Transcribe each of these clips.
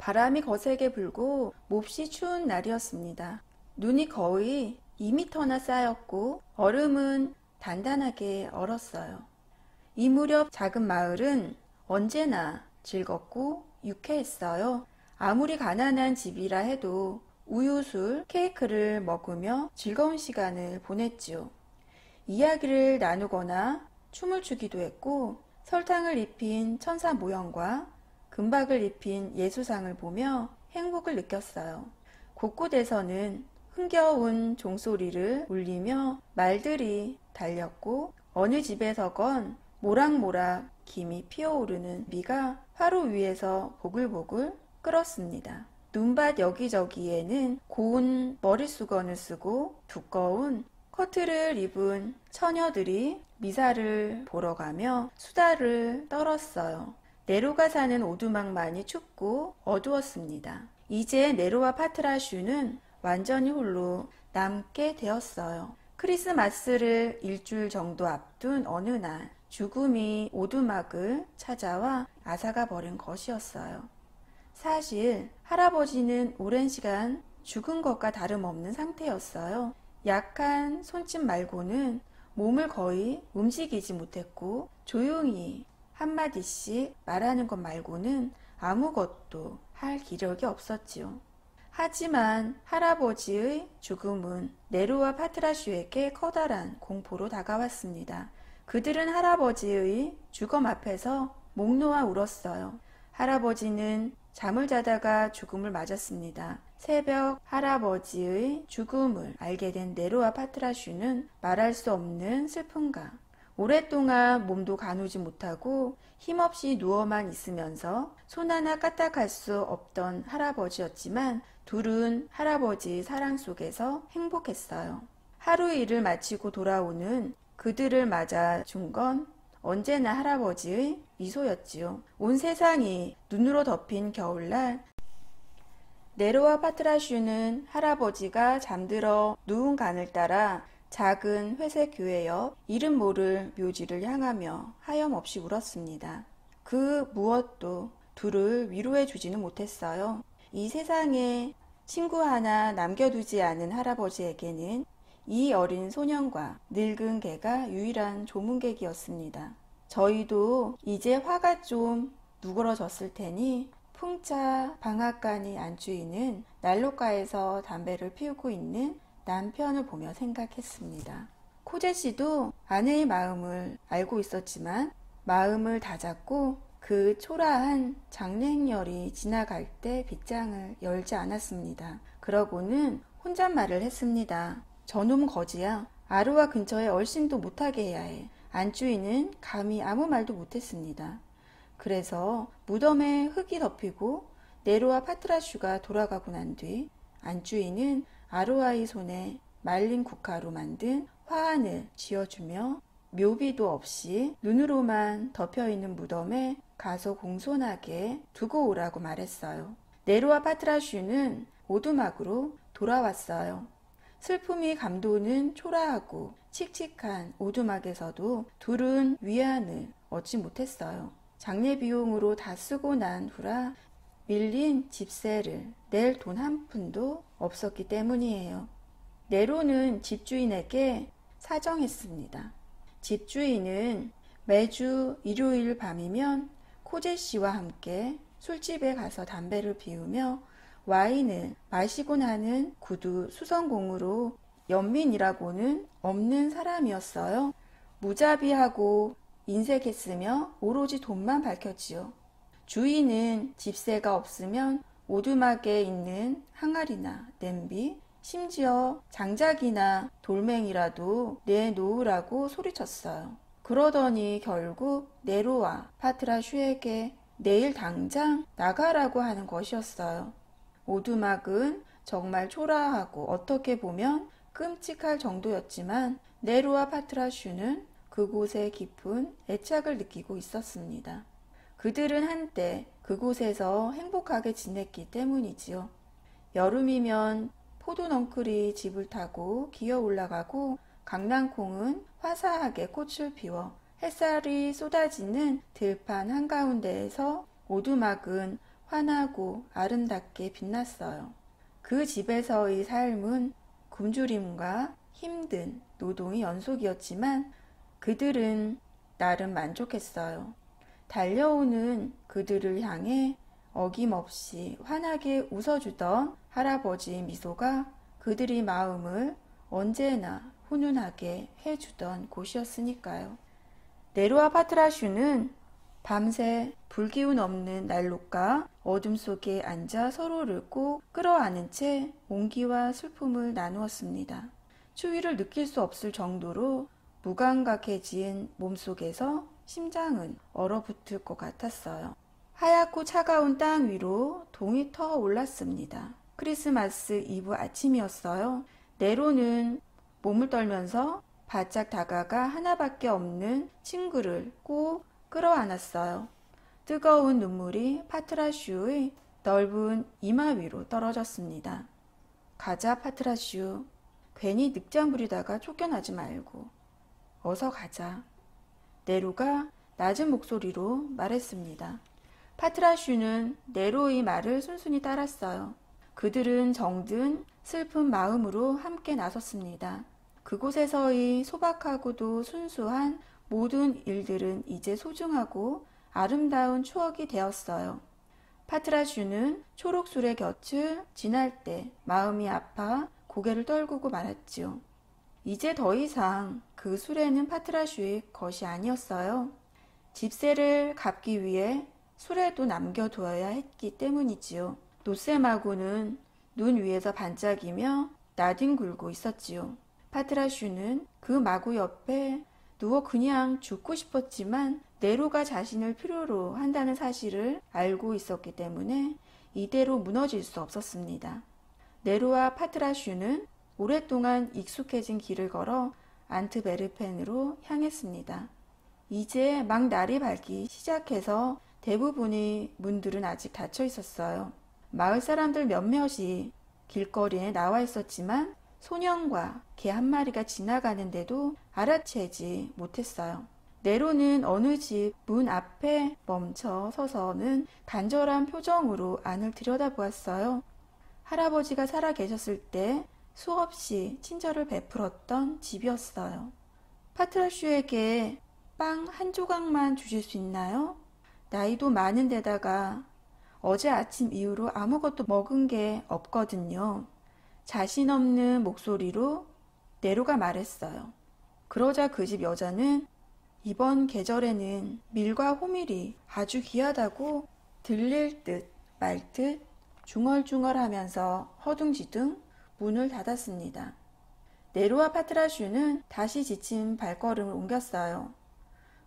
바람이 거세게 불고 몹시 추운 날이었습니다. 눈이 거의 2미터나 쌓였고 얼음은 단단하게 얼었어요. 이 무렵 작은 마을은 언제나 즐겁고 유쾌했어요. 아무리 가난한 집이라 해도 우유술, 케이크를 먹으며 즐거운 시간을 보냈지요. 이야기를 나누거나 춤을 추기도 했고 설탕을 입힌 천사 모형과 금박을 입힌 예수상을 보며 행복을 느꼈어요. 곳곳에서는 흥겨운 종소리를 울리며 말들이 달렸고 어느 집에서건 모락모락 김이 피어오르는 비가 화로 위에서 보글보글 끓었습니다. 눈밭 여기저기에는 고운 머리수건을 쓰고 두꺼운 커트를 입은 처녀들이 미사를 보러 가며 수다를 떨었어요. 네로가 사는 오두막만이 춥고 어두웠습니다. 이제 네로와 파트라슈는 완전히 홀로 남게 되었어요. 크리스마스를 일주일 정도 앞둔 어느 날 죽음이 오두막을 찾아와 앗아가 버린 것이었어요. 사실 할아버지는 오랜 시간 죽은 것과 다름없는 상태였어요. 약한 손짓 말고는 몸을 거의 움직이지 못했고 조용히 한마디씩 말하는 것 말고는 아무것도 할 기력이 없었지요. 하지만 할아버지의 죽음은 네로와 파트라슈에게 커다란 공포로 다가왔습니다. 그들은 할아버지의 죽음 앞에서 목 놓아 울었어요. 할아버지는 잠을 자다가 죽음을 맞았습니다. 새벽 할아버지의 죽음을 알게 된 네로와 파트라슈는 말할 수 없는 슬픔과 오랫동안 몸도 가누지 못하고 힘없이 누워만 있으면서 손 하나 까딱할 수 없던 할아버지였지만 둘은 할아버지의 사랑 속에서 행복했어요. 하루의 일을 마치고 돌아오는 그들을 맞아준 건 언제나 할아버지의 미소였지요. 온 세상이 눈으로 덮인 겨울날 네로와 파트라슈는 할아버지가 잠들어 누운 간을 따라 작은 회색 교회 옆 이름 모를 묘지를 향하며 하염없이 울었습니다. 그 무엇도 둘을 위로해 주지는 못했어요. 이 세상에 친구 하나 남겨두지 않은 할아버지에게는 이 어린 소년과 늙은 개가 유일한 조문객이었습니다. 저희도 이제 화가 좀 누그러졌을 테니 풍차 방앗간이 안주인은 난로가에서 담배를 피우고 있는 남편을 보며 생각했습니다. 코제 씨도 아내의 마음을 알고 있었지만 마음을 다잡고 그 초라한 장례 행렬이 지나갈 때 빗장을 열지 않았습니다. 그러고는 혼잣말을 했습니다. 저놈 거지야. 아루와 근처에 얼씬도 못하게 해야 해. 안주인은 감히 아무 말도 못했습니다. 그래서 무덤에 흙이 덮이고 네로와 파트라슈가 돌아가고 난 뒤 안주인은 아루아의 손에 말린 국화로 만든 화환을 쥐어주며 묘비도 없이 눈으로만 덮여있는 무덤에 가서 공손하게 두고 오라고 말했어요. 네로와 파트라슈는 오두막으로 돌아왔어요. 슬픔이 감도는 초라하고 칙칙한 오두막에서도 둘은 위안을 얻지 못했어요. 장례 비용으로 다 쓰고 난 후라 밀린 집세를 낼 돈 한 푼도 없었기 때문이에요. 네로는 집주인에게 사정했습니다. 집주인은 매주 일요일 밤이면 코제 씨와 함께 술집에 가서 담배를 피우며 와인을 마시고 나는 구두 수성공으로 연민이라고는 없는 사람이었어요. 무자비하고 인색했으며 오로지 돈만 밝혔지요. 주인은 집세가 없으면 오두막에 있는 항아리나 냄비, 심지어 장작이나 돌멩이라도 내놓으라고 소리쳤어요. 그러더니 결국 네로와 파트라슈에게 내일 당장 나가라고 하는 것이었어요. 오두막은 정말 초라하고 어떻게 보면 끔찍할 정도였지만 네로와 파트라슈는 그곳에 깊은 애착을 느끼고 있었습니다. 그들은 한때 그곳에서 행복하게 지냈기 때문이지요. 여름이면 포도넝쿨이 집을 타고 기어 올라가고 강낭콩은 화사하게 꽃을 피워 햇살이 쏟아지는 들판 한가운데에서 오두막은 환하고 아름답게 빛났어요. 그 집에서의 삶은 굶주림과 힘든 노동의 연속이었지만 그들은 나름 만족했어요. 달려오는 그들을 향해 어김없이 환하게 웃어주던 할아버지의 미소가 그들의 마음을 언제나 훈훈하게 해주던 곳이었으니까요. 네로와 파트라슈는 밤새 불기운 없는 난로가 어둠 속에 앉아 서로를 꼭 끌어안은 채 온기와 슬픔을 나누었습니다. 추위를 느낄 수 없을 정도로 무감각해진 몸속에서 심장은 얼어붙을 것 같았어요. 하얗고 차가운 땅 위로 동이 터 올랐습니다. 크리스마스 이브 아침이었어요. 네로는 몸을 떨면서 바짝 다가가 하나밖에 없는 친구를 꼭 끌어안았어요. 뜨거운 눈물이 파트라슈의 넓은 이마 위로 떨어졌습니다. 가자, 파트라슈. 괜히 늑장 부리다가 쫓겨나지 말고 어서 가자. 네로가 낮은 목소리로 말했습니다. 파트라슈는 네로의 말을 순순히 따랐어요. 그들은 정든 슬픈 마음으로 함께 나섰습니다. 그곳에서의 소박하고도 순수한 모든 일들은 이제 소중하고 아름다운 추억이 되었어요. 파트라슈는 초록술의 곁을 지날 때 마음이 아파 고개를 떨구고 말았지요. 이제 더 이상 그 수레는 파트라슈의 것이 아니었어요. 집세를 갚기 위해 수레도 남겨두어야 했기 때문이지요. 노세마구는 눈 위에서 반짝이며 나뒹굴고 있었지요. 파트라슈는 그 마구 옆에 누워 그냥 죽고 싶었지만 네로가 자신을 필요로 한다는 사실을 알고 있었기 때문에 이대로 무너질 수 없었습니다. 네로와 파트라슈는 오랫동안 익숙해진 길을 걸어 안트베르펜으로 향했습니다. 이제 막 날이 밝기 시작해서 대부분의 문들은 아직 닫혀 있었어요. 마을 사람들 몇몇이 길거리에 나와 있었지만 소년과 개 한 마리가 지나가는데도 알아채지 못했어요. 네로는 어느 집 문 앞에 멈춰 서서는 간절한 표정으로 안을 들여다보았어요. 할아버지가 살아 계셨을 때 수없이 친절을 베풀었던 집이었어요. 파트라슈에게 빵 한 조각만 주실 수 있나요? 나이도 많은 데다가 어제 아침 이후로 아무것도 먹은 게 없거든요. 자신 없는 목소리로 네로가 말했어요. 그러자 그 집 여자는 이번 계절에는 밀과 호밀이 아주 귀하다고 들릴 듯 말 듯 중얼중얼하면서 허둥지둥 문을 닫았습니다. 네로와 파트라슈는 다시 지친 발걸음을 옮겼어요.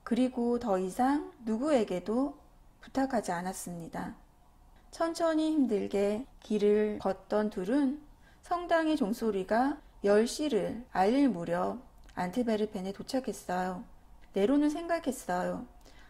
그리고 더 이상 누구에게도 부탁하지 않았습니다. 천천히 힘들게 길을 걷던 둘은 성당의 종소리가 10시를 알릴 무렵 안트베르펜에 도착했어요. 네로는 생각했어요.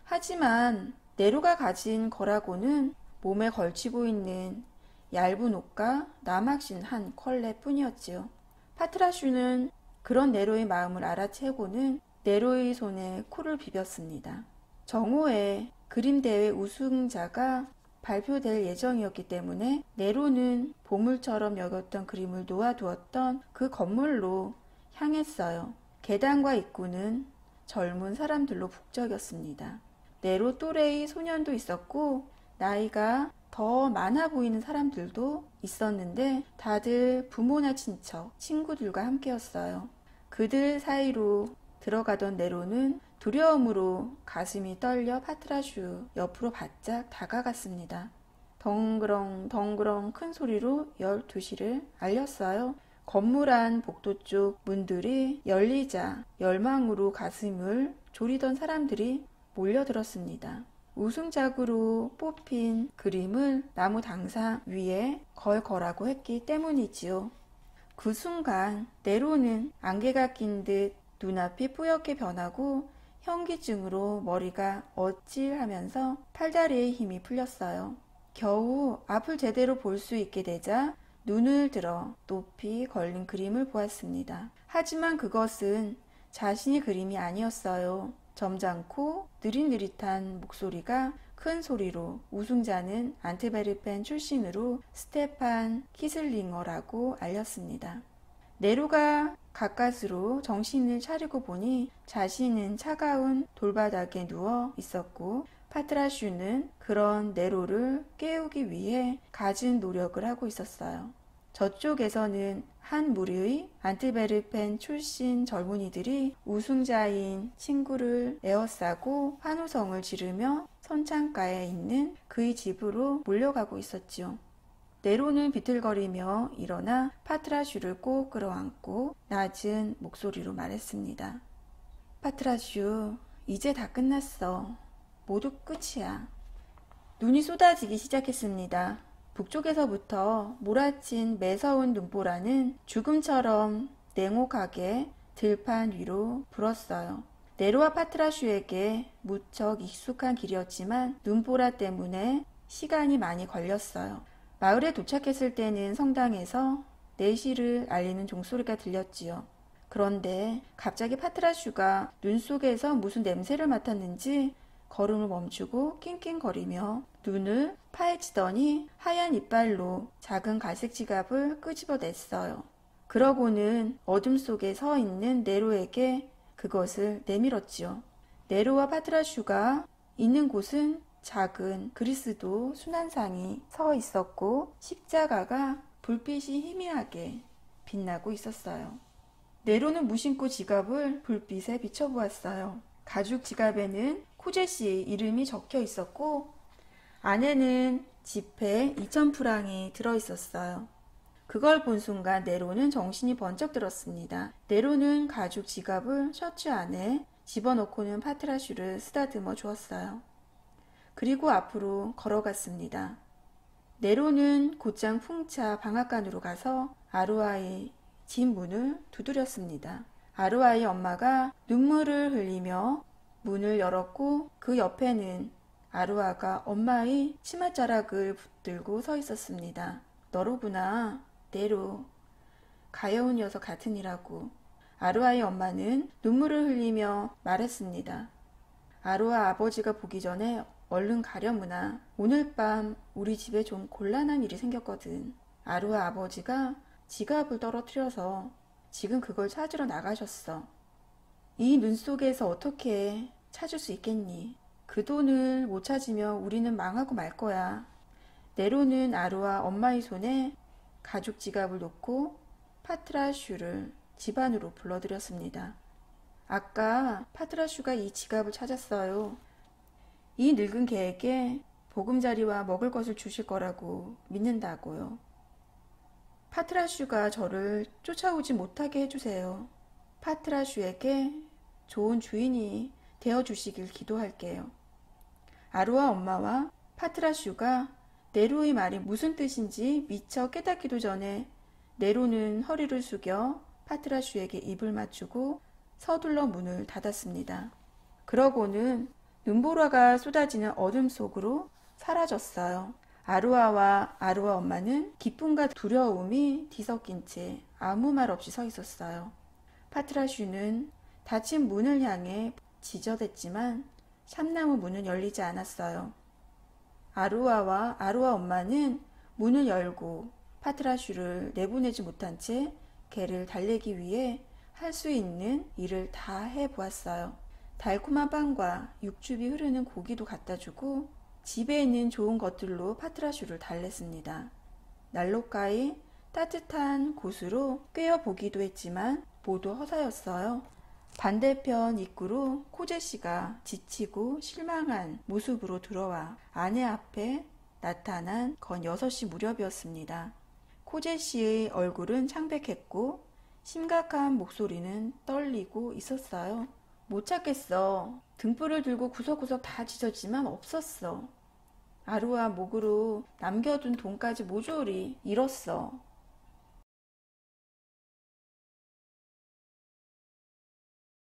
하지만 네로가 가진 거라고는 몸에 걸치고 있는 얇은 옷과 남학신 한 컬레 뿐이었지요. 파트라슈는 그런 네로의 마음을 알아채고는 네로의 손에 코를 비볐습니다. 정오에 그림대회 우승자가 발표될 예정이었기 때문에 네로는 보물처럼 여겼던 그림을 놓아두었던 그 건물로 향했어요. 계단과 입구는 젊은 사람들로 북적였습니다. 네로 또래의 소년도 있었고 나이가 더 많아 보이는 사람들도 있었는데 다들 부모나 친척, 친구들과 함께였어요. 그들 사이로 들어가던 네로는 두려움으로 가슴이 떨려 파트라슈 옆으로 바짝 다가갔습니다. 덩그렁 덩그렁 큰 소리로 12시를 알렸어요. 건물 안 복도 쪽 문들이 열리자 열망으로 가슴을 졸이던 사람들이 몰려들었습니다. 우승작으로 뽑힌 그림을 나무 당상 위에 걸거라고 했기 때문이지요. 그 순간 네로는 안개가 낀 듯 눈앞이 뿌옇게 변하고 현기증으로 머리가 어찔하면서 팔다리에 힘이 풀렸어요. 겨우 앞을 제대로 볼 수 있게 되자 눈을 들어 높이 걸린 그림을 보았습니다. 하지만 그것은 자신의 그림이 아니었어요. 점잖고 느릿느릿한 목소리가 큰 소리로 우승자는 안트베르펜 출신으로 스테판 키슬링어라고 알렸습니다. 네로가 가까스로 정신을 차리고 보니 자신은 차가운 돌바닥에 누워 있었고 파트라슈는 그런 네로를 깨우기 위해 갖은 노력을 하고 있었어요. 저쪽에서는 한 무리의 안트베르펜 출신 젊은이들이 우승자인 친구를 에워싸고 환호성을 지르며 선창가에 있는 그의 집으로 몰려가고 있었지요. 네로는 비틀거리며 일어나 파트라슈를 꼭 끌어안고 낮은 목소리로 말했습니다. 파트라슈, 이제 다 끝났어. 모두 끝이야. 눈이 쏟아지기 시작했습니다. 북쪽에서부터 몰아친 매서운 눈보라는 죽음처럼 냉혹하게 들판 위로 불었어요. 네로와 파트라슈에게 무척 익숙한 길이었지만 눈보라 때문에 시간이 많이 걸렸어요. 마을에 도착했을 때는 성당에서 내시를 알리는 종소리가 들렸지요. 그런데 갑자기 파트라슈가 눈 속에서 무슨 냄새를 맡았는지 걸음을 멈추고 낑낑거리며 눈을 파헤치더니 하얀 이빨로 작은 갈색 지갑을 끄집어냈어요. 그러고는 어둠 속에 서 있는 네로에게 그것을 내밀었지요. 네로와 파트라슈가 있는 곳은 작은 그리스도 순환상이 서 있었고 십자가가 불빛이 희미하게 빛나고 있었어요. 네로는 무심코 지갑을 불빛에 비춰보았어요. 가죽 지갑에는 코제씨의 이름이 적혀 있었고 안에는 지폐 2000프랑이 들어있었어요. 그걸 본 순간 네로는 정신이 번쩍 들었습니다. 네로는 가죽 지갑을 셔츠 안에 집어넣고는 파트라슈를 쓰다듬어 주었어요. 그리고 앞으로 걸어갔습니다. 네로는 곧장 풍차 방앗간으로 가서 아루아의 집 문을 두드렸습니다. 아루아의 엄마가 눈물을 흘리며 문을 열었고 그 옆에는 아루아가 엄마의 치맛자락을 붙들고 서 있었습니다. 너로구나, 네로. 가여운 녀석 같으니라고. 아루아의 엄마는 눈물을 흘리며 말했습니다. 아루아 아버지가 보기 전에 얼른 가려무나. 오늘 밤 우리 집에 좀 곤란한 일이 생겼거든. 아루아 아버지가 지갑을 떨어뜨려서 지금 그걸 찾으러 나가셨어. 이 눈 속에서 어떻게 찾을 수 있겠니? 그 돈을 못 찾으면 우리는 망하고 말 거야. 네로는 아루아 엄마의 손에 가죽 지갑을 놓고 파트라슈를 집 안으로 불러들였습니다. 아까 파트라슈가 이 지갑을 찾았어요. 이 늙은 개에게 보금자리와 먹을 것을 주실 거라고 믿는다고요. 파트라슈가 저를 쫓아오지 못하게 해주세요. 파트라슈에게 좋은 주인이 되어주시길 기도할게요. 아루아 엄마와 파트라슈가 네로의 말이 무슨 뜻인지 미처 깨닫기도 전에 네로는 허리를 숙여 파트라슈에게 입을 맞추고 서둘러 문을 닫았습니다. 그러고는 눈보라가 쏟아지는 어둠 속으로 사라졌어요. 아루아와 아루아 엄마는 기쁨과 두려움이 뒤섞인 채 아무 말 없이 서 있었어요. 파트라슈는 닫힌 문을 향해 지저댔지만 참나무 문은 열리지 않았어요. 아루아와 아루아 엄마는 문을 열고 파트라슈를 내보내지 못한 채 개를 달래기 위해 할 수 있는 일을 다 해보았어요. 달콤한 빵과 육즙이 흐르는 고기도 갖다 주고 집에 있는 좋은 것들로 파트라슈를 달랬습니다. 난로가의 따뜻한 곳으로 꿰어보기도 했지만 모두 허사였어요. 반대편 입구로 코제씨가 지치고 실망한 모습으로 들어와 아내 앞에 나타난 건 6시 무렵이었습니다. 코제씨의 얼굴은 창백했고 심각한 목소리는 떨리고 있었어요. 못 찾겠어. 등불을 들고 구석구석 다 뒤졌지만 없었어. 아루아 목으로 남겨둔 돈까지 모조리 잃었어.